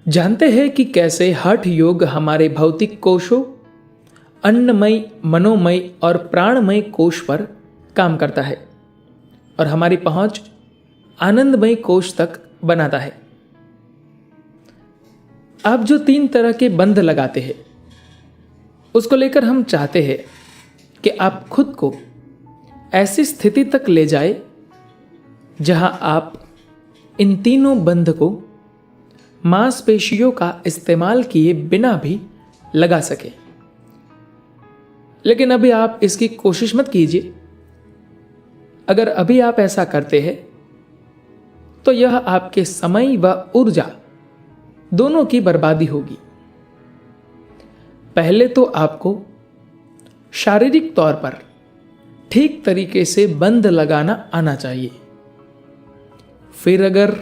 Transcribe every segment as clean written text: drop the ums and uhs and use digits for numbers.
जानते हैं कि कैसे हठ योग हमारे भौतिक कोशों, अन्नमय, मनोमय और प्राणमय कोश पर काम करता है और हमारी पहुंच आनंदमय कोश तक बनाता है। आप जो 3 तरह के बंध लगाते हैं, उसको लेकर हम चाहते हैं कि आप खुद को ऐसी स्थिति तक ले जाए जहां आप इन तीनों बंध को मांसपेशियों का इस्तेमाल किए बिना भी लगा सके। लेकिन अभी आप इसकी कोशिश मत कीजिए। अगर अभी आप ऐसा करते हैं तो यह आपके समय व ऊर्जा दोनों की बर्बादी होगी। पहले तो आपको शारीरिक तौर पर ठीक तरीके से बंध लगाना आना चाहिए। फिर अगर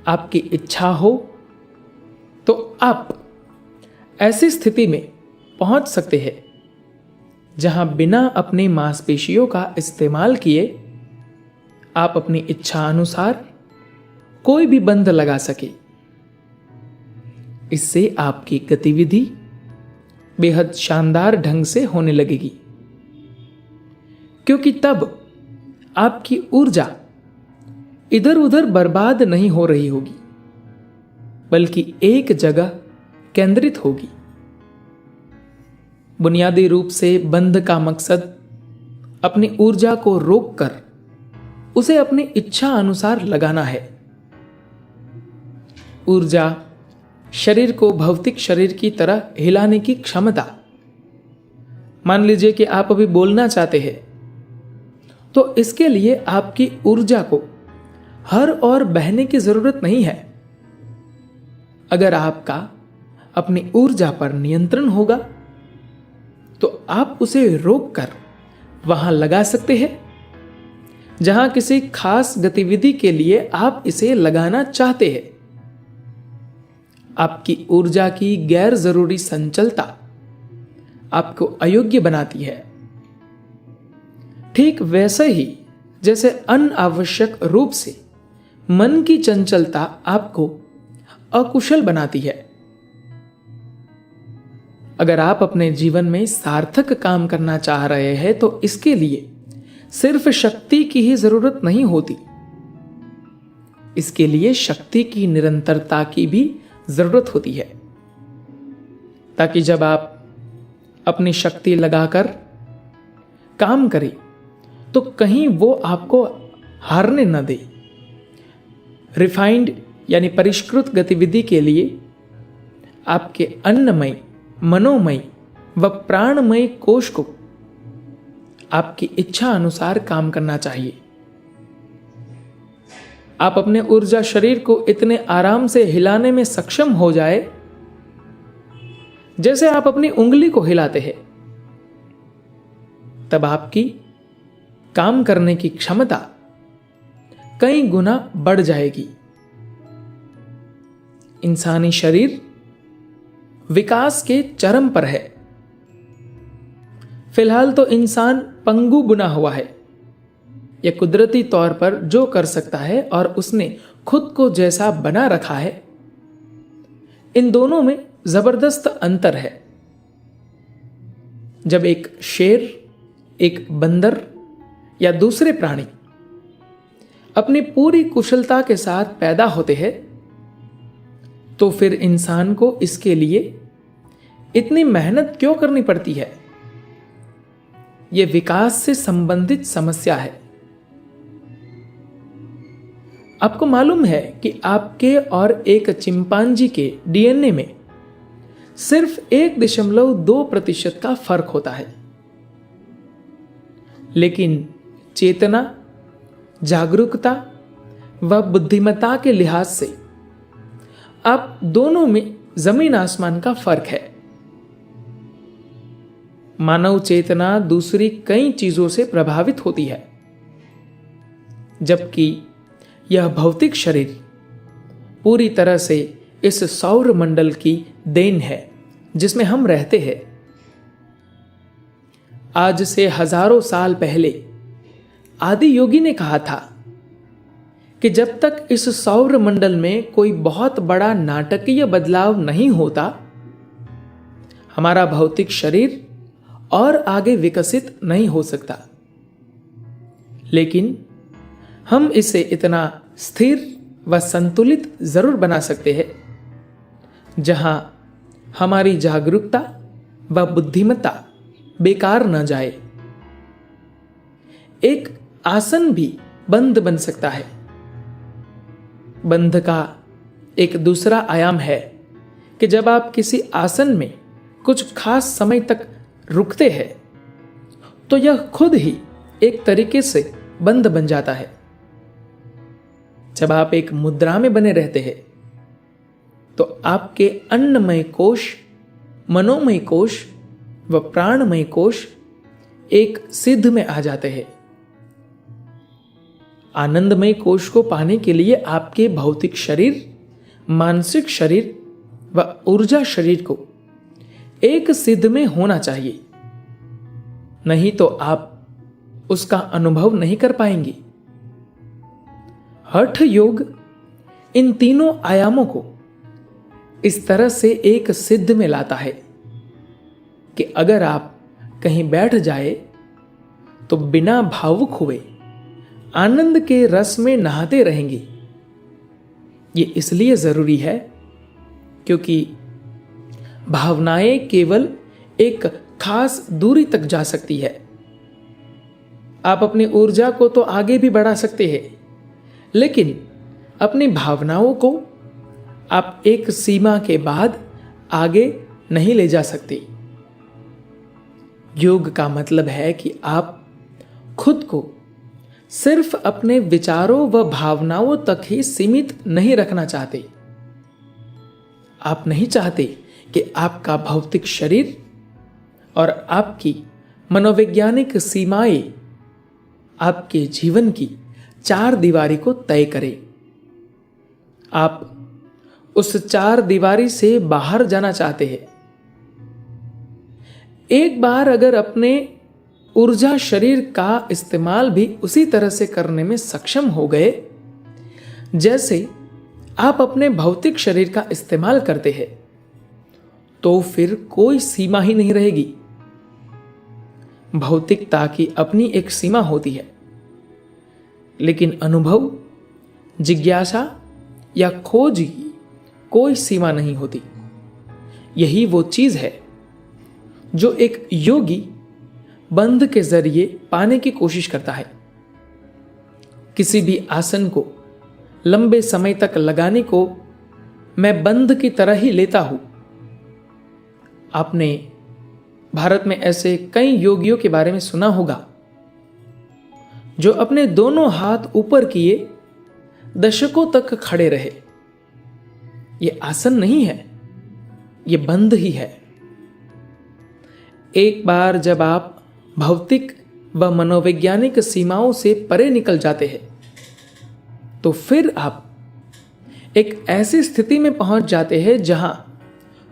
आपकी इच्छा हो तो आप ऐसी स्थिति में पहुंच सकते हैं जहां बिना अपनी मांसपेशियों का इस्तेमाल किए आप अपनी इच्छा अनुसार कोई भी बंध लगा सके। इससे आपकी गतिविधि बेहद शानदार ढंग से होने लगेगी, क्योंकि तब आपकी ऊर्जा इधर उधर बर्बाद नहीं हो रही होगी, बल्कि एक जगह केंद्रित होगी। बुनियादी रूप से बंध का मकसद अपनी ऊर्जा को रोककर उसे अपनी इच्छा अनुसार लगाना है। ऊर्जा शरीर को भौतिक शरीर की तरह हिलाने की क्षमता। मान लीजिए कि आप अभी बोलना चाहते हैं, तो इसके लिए आपकी ऊर्जा को हर ओर बहने की जरूरत नहीं है। अगर आपका अपनी ऊर्जा पर नियंत्रण होगा तो आप उसे रोककर वहां लगा सकते हैं जहां किसी खास गतिविधि के लिए आप इसे लगाना चाहते हैं। आपकी ऊर्जा की गैर जरूरी संचलता आपको अयोग्य बनाती है। ठीक वैसे ही जैसे अनावश्यक रूप से मन की चंचलता आपको अकुशल बनाती है। अगर आप अपने जीवन में सार्थक काम करना चाह रहे हैं तो इसके लिए सिर्फ शक्ति की ही जरूरत नहीं होती, इसके लिए शक्ति की निरंतरता की भी जरूरत होती है, ताकि जब आप अपनी शक्ति लगाकर काम करें तो कहीं वो आपको हारने न दे। रिफाइंड यानी परिष्कृत गतिविधि के लिए आपके अन्नमय, मनोमय व प्राणमय कोश को आपकी इच्छा अनुसार काम करना चाहिए। आप अपने ऊर्जा शरीर को इतने आराम से हिलाने में सक्षम हो जाए जैसे आप अपनी उंगली को हिलाते हैं, तब आपकी काम करने की क्षमता कई गुना बढ़ जाएगी। इंसानी शरीर विकास के चरम पर है। फिलहाल तो इंसान पंगु बुना हुआ है। यह कुदरती तौर पर जो कर सकता है और उसने खुद को जैसा बना रखा है, इन दोनों में जबरदस्त अंतर है। जब एक शेर, एक बंदर या दूसरे प्राणी अपनी पूरी कुशलता के साथ पैदा होते हैं, तो फिर इंसान को इसके लिए इतनी मेहनत क्यों करनी पड़ती है? यह विकास से संबंधित समस्या है। आपको मालूम है कि आपके और एक चिंपांजी के डीएनए में सिर्फ 1.2% का फर्क होता है, लेकिन चेतना, जागरूकता व बुद्धिमत्ता के लिहाज से आप दोनों में जमीन आसमान का फर्क है। मानव चेतना दूसरी कई चीजों से प्रभावित होती है, जबकि यह भौतिक शरीर पूरी तरह से इस सौर मंडल की देन है जिसमें हम रहते हैं। आज से हजारों साल पहले आदि योगी ने कहा था कि जब तक इस सौर मंडल में कोई बहुत बड़ा नाटकीय बदलाव नहीं होता, हमारा भौतिक शरीर और आगे विकसित नहीं हो सकता। लेकिन हम इसे इतना स्थिर व संतुलित जरूर बना सकते हैं जहां हमारी जागरूकता व बुद्धिमत्ता बेकार न जाए। एक आसन भी बंध बन सकता है। बंध का एक दूसरा आयाम है कि जब आप किसी आसन में कुछ खास समय तक रुकते हैं तो यह खुद ही एक तरीके से बंध बन जाता है। जब आप एक मुद्रा में बने रहते हैं तो आपके अन्नमय कोश, मनोमय कोश व प्राणमय कोश एक सिद्ध में आ जाते हैं। आनंदमय कोश को पाने के लिए आपके भौतिक शरीर, मानसिक शरीर व ऊर्जा शरीर को एक सिद्ध में होना चाहिए, नहीं तो आप उसका अनुभव नहीं कर पाएंगे। हठ योग इन तीनों आयामों को इस तरह से एक सिद्ध में लाता है कि अगर आप कहीं बैठ जाए तो बिना भावुक हुए आनंद के रस में नहाते रहेंगे। ये इसलिए जरूरी है क्योंकि भावनाएं केवल एक खास दूरी तक जा सकती है। आप अपनी ऊर्जा को तो आगे भी बढ़ा सकते हैं, लेकिन अपनी भावनाओं को आप एक सीमा के बाद आगे नहीं ले जा सकते। योग का मतलब है कि आप खुद को सिर्फ अपने विचारों व भावनाओं तक ही सीमित नहीं रखना चाहते। आप नहीं चाहते कि आपका भौतिक शरीर और आपकी मनोवैज्ञानिक सीमाएं आपके जीवन की चार दीवारी को तय करें। आप उस चार दीवारी से बाहर जाना चाहते हैं। एक बार अगर अपने ऊर्जा शरीर का इस्तेमाल भी उसी तरह से करने में सक्षम हो गए जैसे आप अपने भौतिक शरीर का इस्तेमाल करते हैं, तो फिर कोई सीमा ही नहीं रहेगी। भौतिकता की अपनी एक सीमा होती है, लेकिन अनुभव, जिज्ञासा या खोज की कोई सीमा नहीं होती। यही वो चीज है जो एक योगी बंध के जरिए पाने की कोशिश करता है। किसी भी आसन को लंबे समय तक लगाने को मैं बंध की तरह ही लेता हूं। आपने भारत में ऐसे कई योगियों के बारे में सुना होगा जो अपने दोनों हाथ ऊपर किए दशकों तक खड़े रहे। यह आसन नहीं है, यह बंध ही है। एक बार जब आप भौतिक व मनोवैज्ञानिक सीमाओं से परे निकल जाते हैं तो फिर आप एक ऐसी स्थिति में पहुंच जाते हैं जहां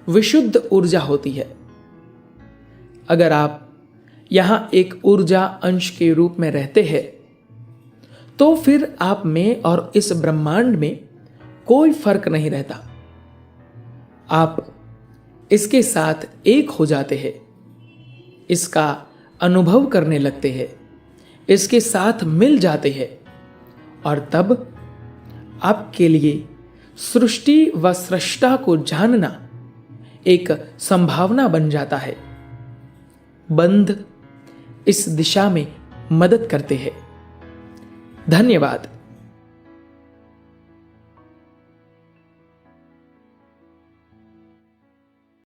विशुद्ध ऊर्जा होती है। अगर आप यहां एक ऊर्जा अंश के रूप में रहते हैं तो फिर आप में और इस ब्रह्मांड में कोई फर्क नहीं रहता। आप इसके साथ एक हो जाते हैं, इसका अनुभव करने लगते हैं, इसके साथ मिल जाते हैं और तब आपके लिए सृष्टि व सृष्टा को जानना एक संभावना बन जाता है। बंध इस दिशा में मदद करते हैं। धन्यवाद।